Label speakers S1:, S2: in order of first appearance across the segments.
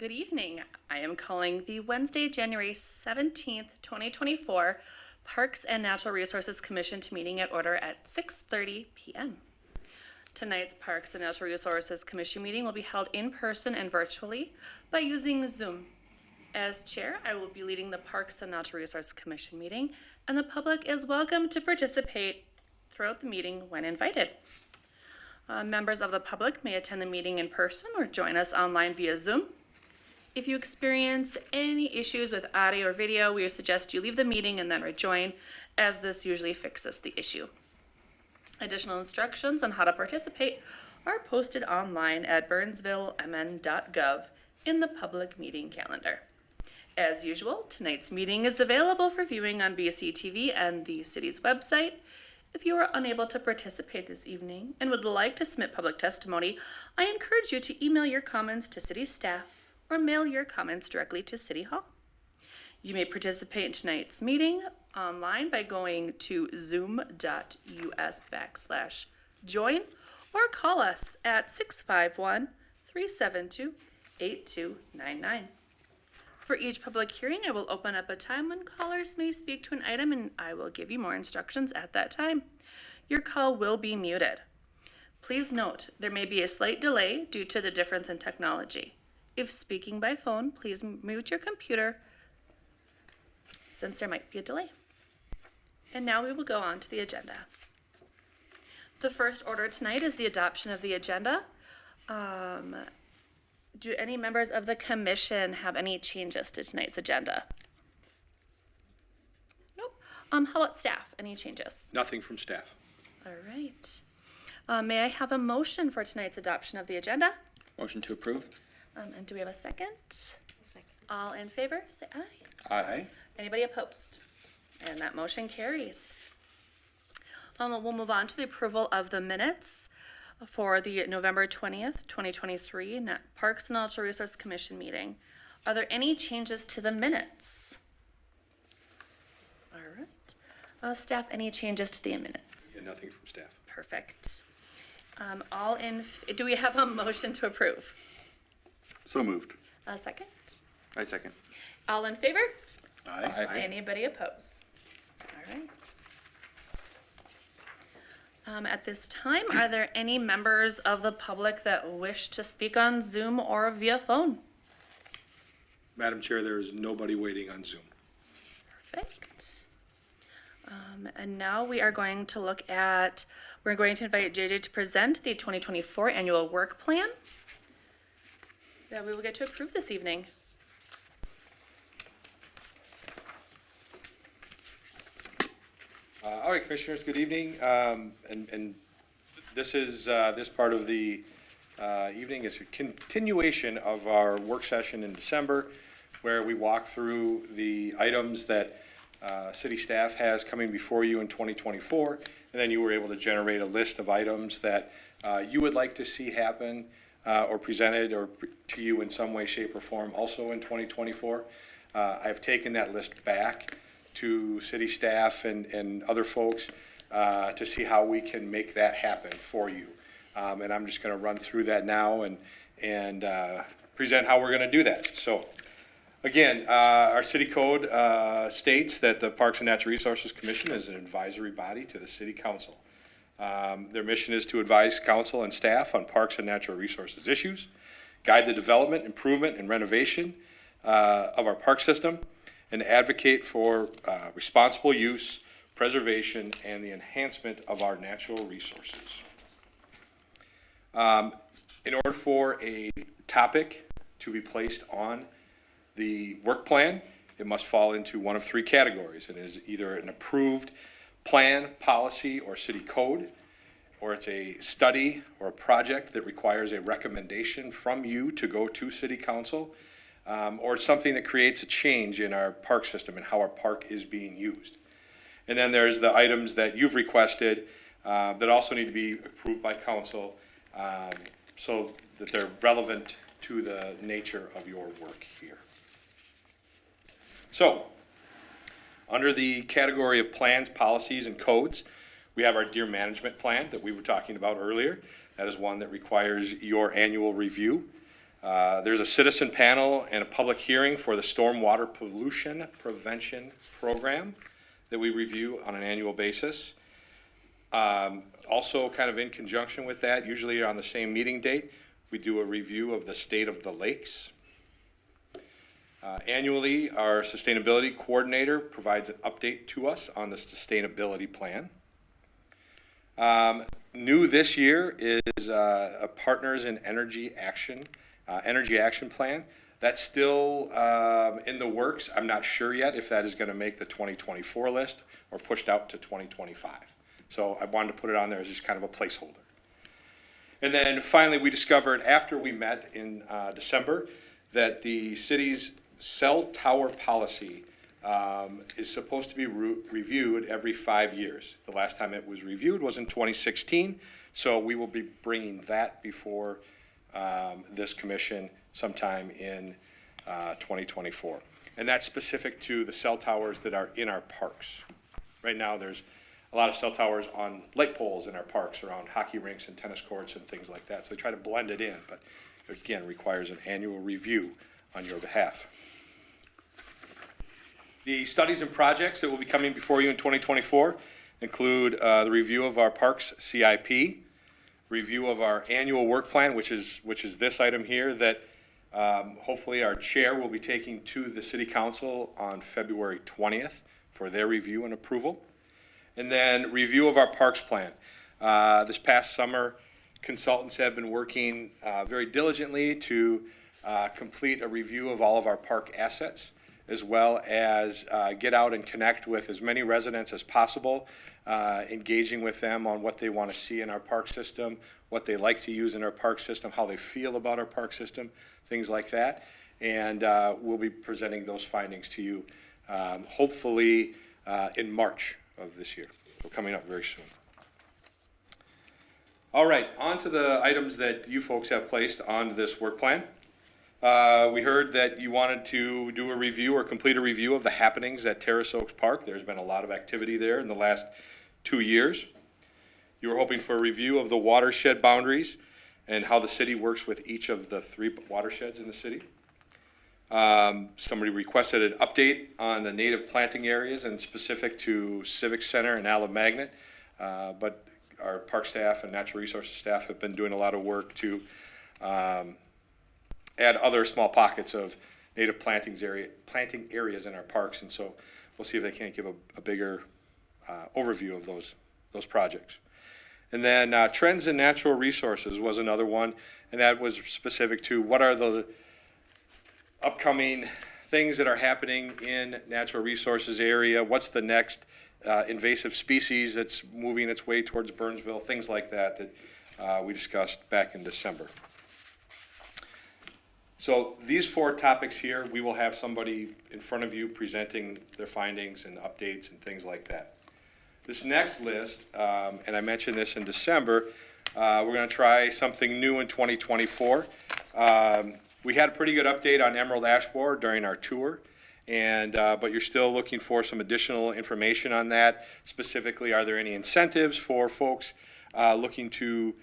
S1: Good evening. I am calling the Wednesday, January 17th, 2024 Parks and Natural Resources Commission to meeting at order at 6:30 p.m. Tonight's Parks and Natural Resources Commission meeting will be held in person and virtually by using Zoom. As chair, I will be leading the Parks and Natural Resources Commission meeting, and the public is welcome to participate throughout the meeting when invited. Members of the public may attend the meeting in person or join us online via Zoom. If you experience any issues with audio or video, we suggest you leave the meeting and then rejoin, as this usually fixes the issue. Additional instructions on how to participate are posted online at burnsvillemn.gov in the public meeting calendar. As usual, tonight's meeting is available for viewing on BCTV and the city's website. If you are unable to participate this evening and would like to submit public testimony, I encourage you to email your comments to city staff or mail your comments directly to City Hall. You may participate in tonight's meeting online by going to zoom.us/join or call us at 651-372-8299. For each public hearing, I will open up a time when callers may speak to an item, and I will give you more instructions at that time. Your call will be muted. Please note, there may be a slight delay due to the difference in technology. If speaking by phone, please mute your computer since there might be a delay. And now we will go on to the agenda. The first order tonight is the adoption of the agenda. Do any members of the commission have any changes to tonight's agenda? Nope. How about staff? Any changes?
S2: Nothing from staff.
S1: All right. May I have a motion for tonight's adoption of the agenda?
S2: Motion to approve.
S1: And do we have a second?
S3: Second.
S1: All in favor, say aye.
S2: Aye.
S1: Anybody opposed? And that motion carries. We'll move on to the approval of the minutes for the November 20th, 2023 Parks and Natural Resource Commission meeting. Are there any changes to the minutes? All right. Staff, any changes to the minutes?
S2: Yeah, nothing from staff.
S1: Perfect. Do we have a motion to approve?
S4: So moved.
S1: A second?
S4: I second.
S1: All in favor?
S4: Aye.
S1: Anybody opposed? All right. At this time, are there any members of the public that wish to speak on Zoom or via phone?
S2: Madam Chair, there is nobody waiting on Zoom.
S1: Perfect. And now we are going to invite JJ to present the 2024 annual work plan that we will get to approve this evening.
S2: All right, Commissioners, good evening. And this is this part of the evening is a continuation of our work session in December, where we walk through the items that city staff has coming before you in 2024, and then you were able to generate a list of items that you would like to see happen or presented or to you in some way, shape, or form also in 2024. I've taken that list back to city staff and other folks to see how we can make that happen for you. And I'm just going to run through that now and present how we're going to do that. So again, our city code states that the Parks and Natural Resources Commission is an advisory body to the city council. Their mission is to advise council and staff on parks and natural resources issues, guide the development, improvement, and renovation of our park system, and advocate for responsible use, preservation, and the enhancement of our natural resources. In order for a topic to be placed on the work plan, it must fall into one of three categories. It is either an approved plan, policy, or city code, or it's a study or a project that requires a recommendation from you to go to city council, or it's something that creates a change in our park system and how our park is being used. And then there's the items that you've requested that also need to be approved by council so that they're relevant to the nature of your work here. So, under the category of plans, policies, and codes, we have our deer management plan that we were talking about earlier. That is one that requires your annual review. There's a citizen panel and a public hearing for the stormwater pollution prevention program that we review on an annual basis. Also, kind of in conjunction with that, usually on the same meeting date, we do a review of the state of the lakes. Annually, our sustainability coordinator provides an update to us on the sustainability plan. New this year is a Partners in Energy Action Plan. That's still in the works. I'm not sure yet if that is going to make the 2024 list or pushed out to 2025. So I wanted to put it on there as just kind of a placeholder. And then finally, we discovered after we met in December that the city's cell tower policy is supposed to be reviewed every 5 years. The last time it was reviewed was in 2016, so we will be bringing that before this commission sometime in 2024. And that's specific to the cell towers that are in our parks. Right now, there's a lot of cell towers on light poles in our parks around hockey rinks and tennis courts and things like that. So we try to blend it in, but again, requires an annual review on your behalf. The studies and projects that will be coming before you in 2024 include the review of our parks CIP, review of our annual work plan, which is this item here that hopefully our chair will be taking to the city council on February 20th for their review and approval. And then review of our parks plan. This past summer, consultants have been working very diligently to complete a review of all of our park assets, as well as get out and connect with as many residents as possible, engaging with them on what they want to see in our park system, what they like to use in our park system, how they feel about our park system, things like that. And we'll be presenting those findings to you hopefully in March of this year. So coming up very soon. All right, on to the items that you folks have placed on this work plan. We heard that you wanted to do a review or complete a review of the happenings at Terrace Oaks Park. There's been a lot of activity there in the last 2 years. You were hoping for a review of the watershed boundaries and how the city works with each of the 3 watersheds in the city. Somebody requested an update on the native planting areas and specific to Civic Center and Alamagnet, but our park staff and natural resources staff have been doing a lot of work to add other small pockets of native planting areas in our parks, and so we'll see if they can't give a bigger overview of those projects. And then trends in natural resources was another one, and that was specific to what are the upcoming things that are happening in natural resources area, what's the next invasive species that's moving its way towards Burnsville, things like that that we discussed back in December. So these 4 topics here, we will have somebody in front of you presenting their findings and updates and things like that. This next list, and I mentioned this in December, we're going to try something new in 2024. We had a pretty good update on emerald ash borer during our tour, and but you're still looking for some additional information on that. Specifically, are there any incentives for folks looking to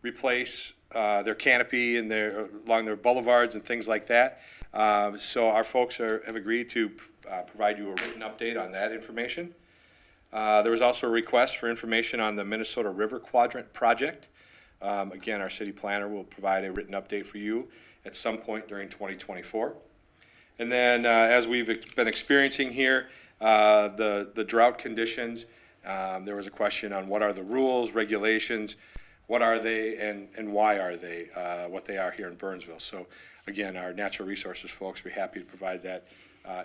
S2: replace their canopy and along their boulevards and things like that? So our folks have agreed to provide you a written update on that information. There was also a request for information on the Minnesota River Quadrant project. Again, our city planner will provide a written update for you at some point during 2024. And then as we've been experiencing here, the drought conditions, there was a question on what are the rules, regulations, what are they, and why are they what they are here in Burnsville. So again, our natural resources folks will be happy to provide that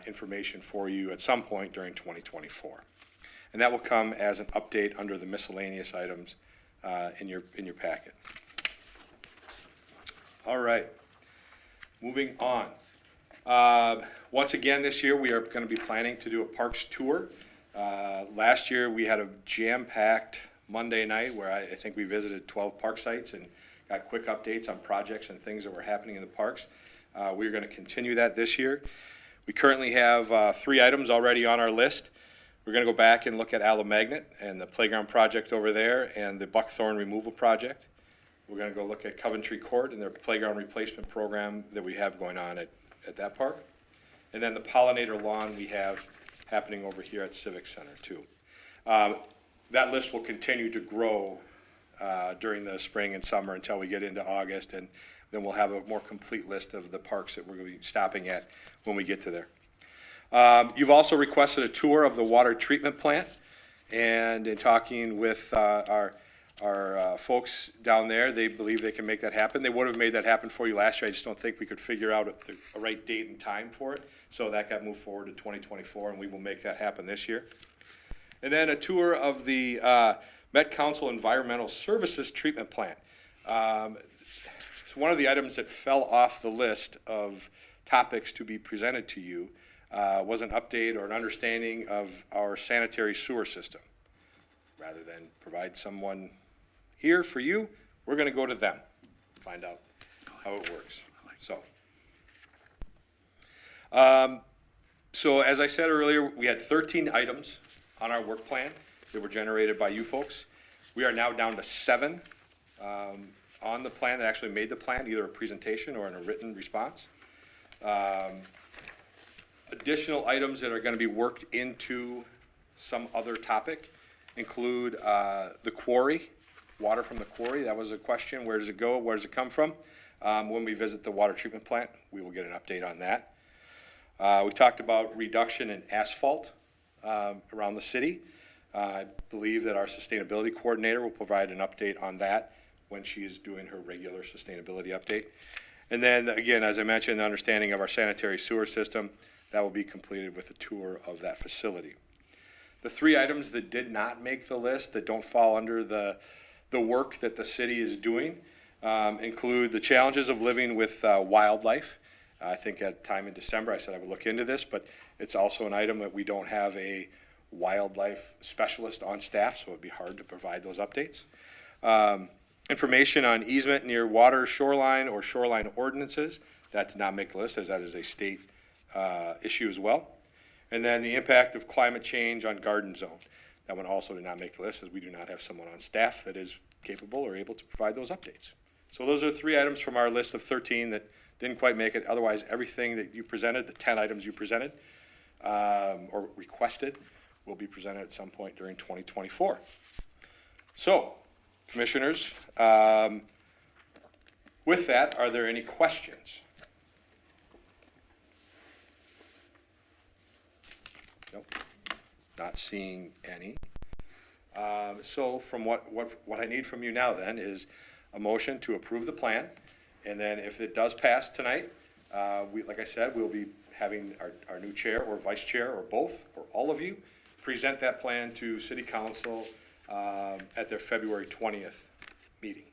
S2: information for you at some point during 2024. And that will come as an update under the miscellaneous items in your packet. All right. Moving on. Once again this year, we are going to be planning to do a parks tour. Last year, we had a jam-packed Monday night where I think we visited 12 park sites and got quick updates on projects and things that were happening in the parks. We're going to continue that this year. We currently have 3 items already on our list. We're going to go back and look at Alamagnet and the playground project over there and the buckthorn removal project. We're gonna go look at Coventry Court and their playground replacement program that we have going on at that park. And then the pollinator lawn we have happening over here at Civic Center too. That list will continue to grow during the spring and summer until we get into August, and then we'll have a more complete list of the parks that we're going to be stopping at when we get to there. You've also requested a tour of the water treatment plant, and in talking with our folks down there, they believe they can make that happen. They would have made that happen for you last year. I just don't think we could figure out a right date and time for it. So that got moved forward to 2024, and we will make that happen this year. And then a tour of the Met Council Environmental Services Treatment Plant. So one of the items that fell off the list of topics to be presented to you was an update or an understanding of our sanitary sewer system. Rather than provide someone here for you, we're going to go to them, find out how it works. So as I said earlier, we had 13 items on our work plan that were generated by you folks. We are now down to 7 on the plan that actually made the plan, either a presentation or in a written response. Additional items that are going to be worked into some other topic include the quarry, water from the quarry. That was a question. Where does it go? Where does it come from? When we visit the water treatment plant, we will get an update on that. We talked about reduction in asphalt around the city. I believe that our sustainability coordinator will provide an update on that when she is doing her regular sustainability update. And then, again, as I mentioned, the understanding of our sanitary sewer system, that will be completed with a tour of that facility. The 3 items that did not make the list, that don't fall under the work that the city is doing, include the challenges of living with wildlife. I think at time in December, I said I would look into this, but it's also an item that we don't have a wildlife specialist on staff, so it'd be hard to provide those updates. Information on easement near water shoreline or shoreline ordinances, that did not make the list, as that is a state issue as well. And then the impact of climate change on garden zone. That one also did not make the list, as we do not have someone on staff that is capable or able to provide those updates. So those are 3 items from our list of 13 that didn't quite make it. Otherwise, everything that you presented, the 10 items you presented or requested, will be presented at some point during 2024. So, commissioners, with that, are there any questions? Nope, not seeing any. So from what I need from you now then is a motion to approve the plan. And then if it does pass tonight, like I said, we'll be having our new chair or vice chair or both, or all of you, present that plan to City Council at their February 20th meeting.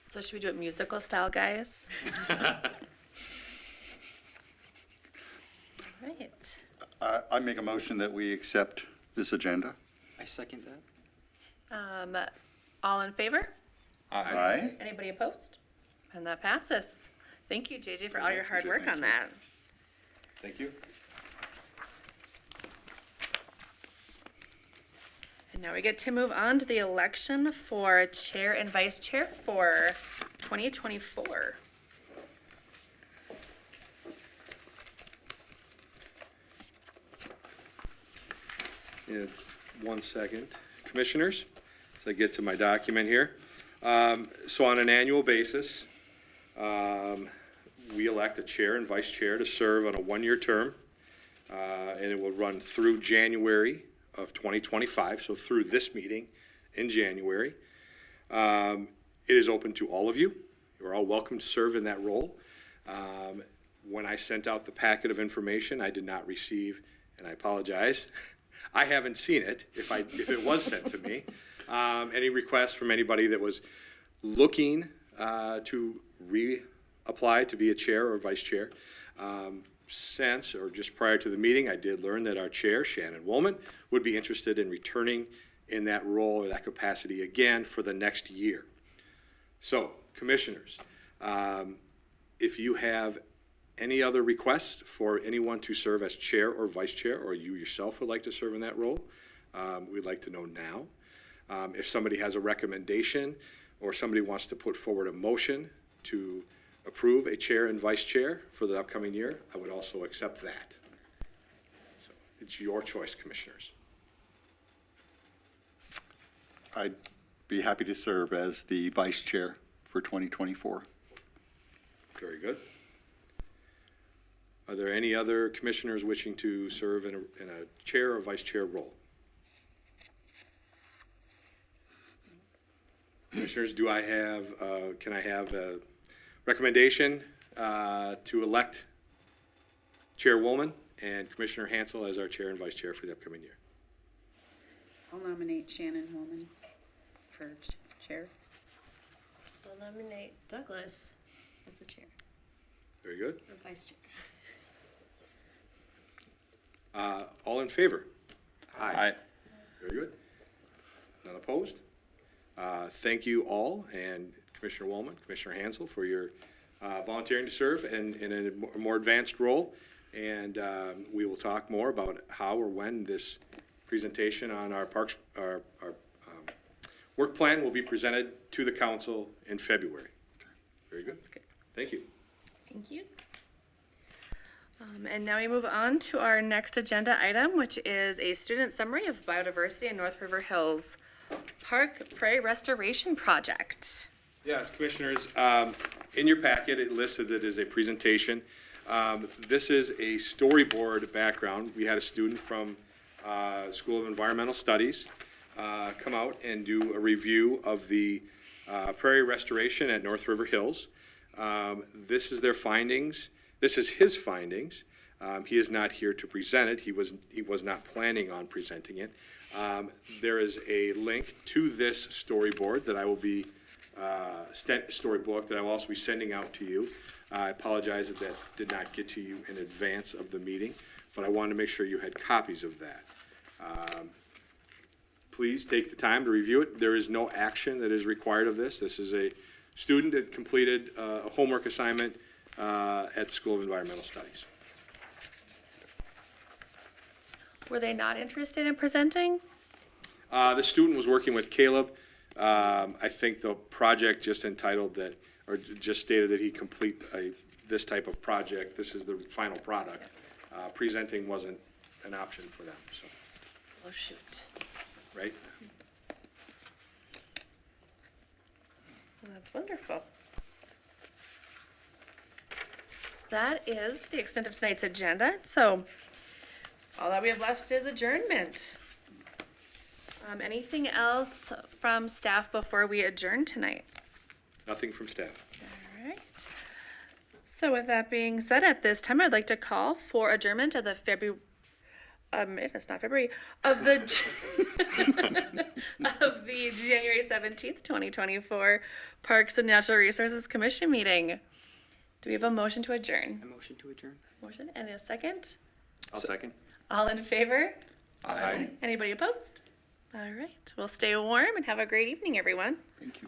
S1: So should we do it musical style, guys? Right.
S4: I make a motion that we accept this agenda.
S3: I second that.
S1: All in favor?
S4: Aye.
S1: Anybody opposed? And that passes. Thank you, JJ, for all your hard work on that.
S2: Thank you.
S1: And now we get to move on to the election for chair and vice chair for 2024.
S2: In 1 second. Commissioners, as I get to my document here. So on an annual basis, we elect a chair and vice chair to serve on a 1-year term, and it will run through January of 2025, so through this meeting in January. It is open to all of you. You're all welcome to serve in that role. When I sent out the packet of information, I did not receive, and I apologize, I haven't seen it, if it was sent to me, any requests from anybody that was looking to reapply to be a chair or vice chair. Since, or just prior to the meeting, I did learn that our chair, Shannon Woolman, would be interested in returning in that role or that capacity again for the next year. So, commissioners, if you have any other requests for anyone to serve as chair or vice chair, or you yourself would like to serve in that role, we'd like to know now. If somebody has a recommendation or somebody wants to put forward a motion to approve a chair and vice chair for the upcoming year, I would also accept that. So it's your choice, commissioners.
S4: I'd be happy to serve as the vice chair for 2024.
S2: Very good. Are there any other commissioners wishing to serve in a chair or vice chair role? Commissioners, can I have a recommendation to elect Chairwoman and Commissioner Hansel as our chair and vice chair for the upcoming year?
S5: I'll nominate Shannon Holman for chair.
S6: I'll nominate Douglas as the chair,
S2: Very good.
S6: or vice chair.
S2: All in favor?
S3: Aye.
S2: Very good. None opposed? Thank you all, and Commissioner Woolman, Commissioner Hansel, for your volunteering to serve in a more advanced role. And we will talk more about how or when this presentation on our parks, our work plan will be presented to the council in February. Very good.
S1: Sounds good.
S2: Thank you.
S1: Thank you. And now we move on to our next agenda item, which is a student summary of biodiversity in North River Hills Park Prairie Restoration Project.
S2: Yes, Commissioners, in your packet, it listed it as a presentation. This is a storyboard background. We had a student from School of Environmental Studies come out and do a review of the prairie restoration at North River Hills. This is their findings. This is his findings. He is not here to present it. He was not planning on presenting it. There is a link to this storyboard that I will be storybook that I will also be sending out to you. I apologize that that did not get to you in advance of the meeting, but I wanted to make sure you had copies of that. Please take the time to review it. There is no action that is required of this. This is a student that completed a homework assignment at the School of Environmental Studies.
S1: Were they not interested in presenting?
S2: The student was working with Caleb. I think the project just entitled that, or just stated that he complete this type of project. This is the final product. Presenting wasn't an option for them, so,
S1: Oh, shoot.
S2: right?
S1: Well, that's wonderful. So that is the extent of tonight's agenda. So all that we have left is adjournment. Anything else from staff before we adjourn tonight?
S2: Nothing from staff.
S1: All right. So with that being said, at this time, I'd like to call for adjournment of the it's not February, of the, of the January 17th, 2024 Parks and Natural Resources Commission meeting. Do we have a motion to adjourn?
S3: A motion to adjourn?
S1: Motion and a second?
S3: I'll second.
S1: All in favor?
S2: Aye.
S1: Anybody opposed? All right. Well, stay warm and have a great evening, everyone.
S4: Thank you.